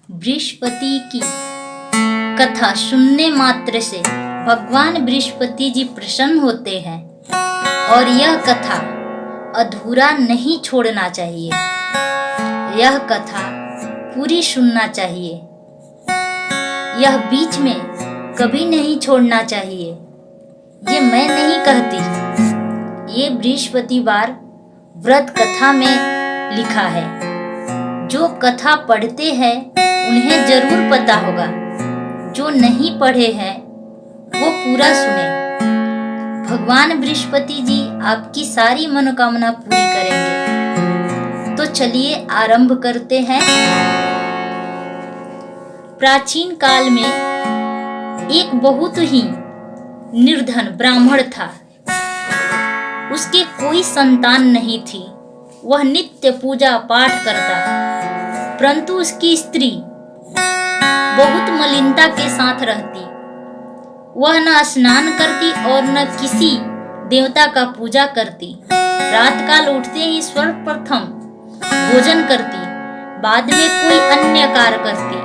बृहस्पति की कथा सुनने मात्र से भगवान बृहस्पति जी प्रसन्न होते हैं और यह कथा अधूरा नहीं छोड़ना चाहिए। यह कथा पूरी सुनना चाहिए। यह बीच में कभी नहीं छोड़ना चाहिए। ये मैं नहीं कहती, ये बृहस्पतिवार व्रत कथा में लिखा है। जो कथा पढ़ते हैं उन्हें जरूर पता होगा, जो नहीं पढ़े हैं वो पूरा सुने। भगवान बृहस्पति जी आपकी सारी मनोकामना पूरी करेंगे। तो चलिए आरंभ करते हैं। प्राचीन काल में एक बहुत ही निर्धन ब्राह्मण था। उसके कोई संतान नहीं थी। वह नित्य पूजा पाठ करता, परंतु उसकी स्त्री बहुत मलिनता के साथ रहती। वह न स्नान करती और न किसी देवता का पूजा करती। रात काल उठते ही सर्वप्रथम भोजन करती, बाद में कोई अन्य कार्य करती।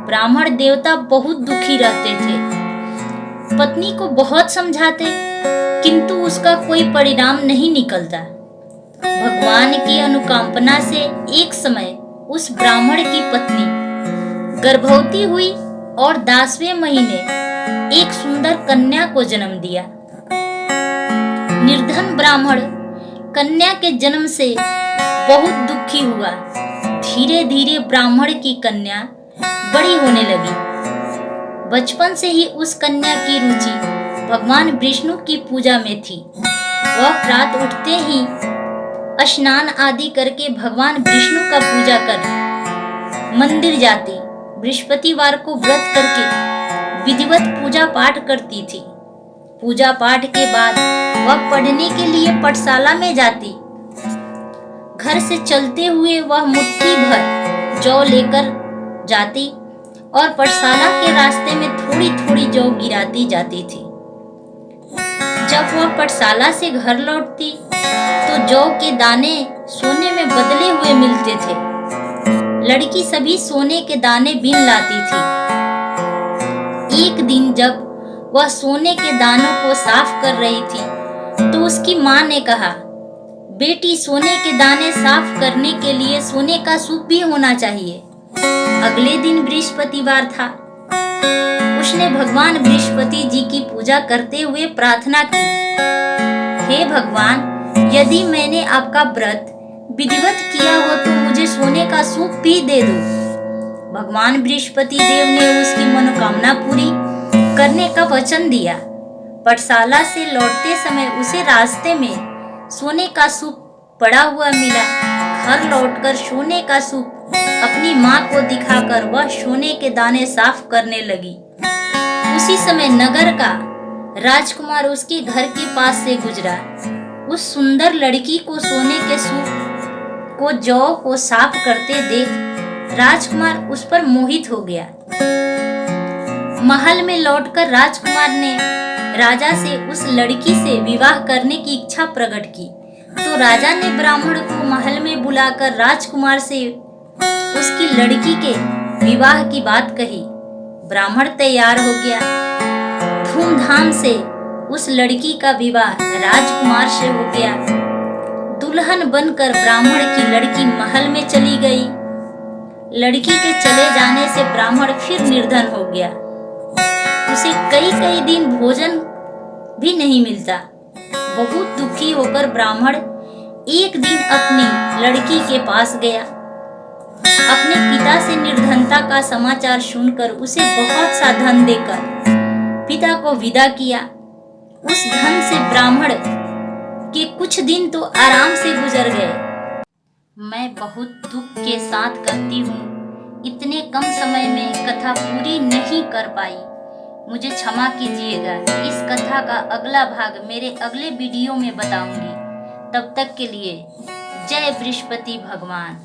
ब्राह्मण देवता बहुत दुखी रहते थे। पत्नी को बहुत समझाते, किंतु उसका कोई परिणाम नहीं निकलता। भगवान की अनुकंपना से एक समय उस ब्राह्मण की पत्नी गर्भवती हुई और 10वें महीने एक सुंदर कन्या को जन्म दिया। निर्धन ब्राह्मण कन्या के जन्म से बहुत दुखी हुआ। धीरे धीरे ब्राह्मण की कन्या बड़ी होने लगी। बचपन से ही उस कन्या की रुचि भगवान विष्णु की पूजा में थी। वह रात उठते ही स्नान आदि करके भगवान विष्णु का पूजा कर मंदिर जाती। बृहस्पतिवार को व्रत करके विधिवत पूजा पाठ करती थी। पूजा पाठ के बाद वह पढ़ने के लिए पाठशाला में जाती। घर से चलते हुए वह मुट्ठी भर जौ लेकर जाती और पाठशाला के रास्ते में थोड़ी थोड़ी जौ गिराती जाती थी। जब वह पाठशाला से घर लौटती तो जौ के दाने सोने में बदले हुए मिलते थे। लड़की सभी सोने के दाने बीन लाती थी। एक दिन जब वह सोने के दानों को साफ कर रही थी तो उसकी माँ ने कहा, बेटी, सोने के दाने साफ करने के लिए सोने का सूप भी होना चाहिए। अगले दिन बृहस्पतिवार था। उसने भगवान बृहस्पति जी की पूजा करते हुए प्रार्थना की, हे भगवान, यदि मैंने आपका व्रत विधिवत किया हो तो मुझे सोने का सूप भी दे दो। भगवान बृहस्पति देव ने उसकी मनोकामना पूरी करने का वचन दिया। पाठशाला से लौटते समय उसे रास्ते में सोने का सूप पड़ा हुआ मिला। घर लौटकर सोने का सूप अपनी माँ को दिखाकर वह सोने के दाने साफ करने लगी। उसी समय नगर का राजकुमार उसके घर के पास से गुजरा। उस सुंदर लड़की को सोने के सूप को जौ को साफ करते देख राजकुमार उस पर मोहित हो गया। महल में लौटकर राजकुमार ने राजा से उस लड़की से विवाह करने की इच्छा प्रकट की। तो राजा ने ब्राह्मण को महल में बुलाकर राजकुमार से उसकी लड़की के विवाह की बात कही। ब्राह्मण तैयार हो गया। धूमधाम से उस लड़की का विवाह राजकुमार से हो गया। दुल्हन बनकर ब्राह्मण की लड़की महल में चली गई। लड़की के चले जाने से ब्राह्मण फिर निर्धन हो गया। उसे कई कई दिन भोजन भी नहीं मिलता। बहुत दुखी होकर ब्राह्मण एक दिन अपनी लड़की के पास गया। अपने पिता से निर्धनता का समाचार सुनकर उसे बहुत सा धन देकर पिता को विदा किया। उस धन से ब्राह्मण के कुछ दिन तो आराम से गुजर गए। मैं बहुत दुख के साथ कहती हूँ, इतने कम समय में कथा पूरी नहीं कर पाई, मुझे क्षमा कीजिएगा। इस कथा का अगला भाग मेरे अगले वीडियो में बताऊंगी। तब तक के लिए जय बृहस्पति भगवान।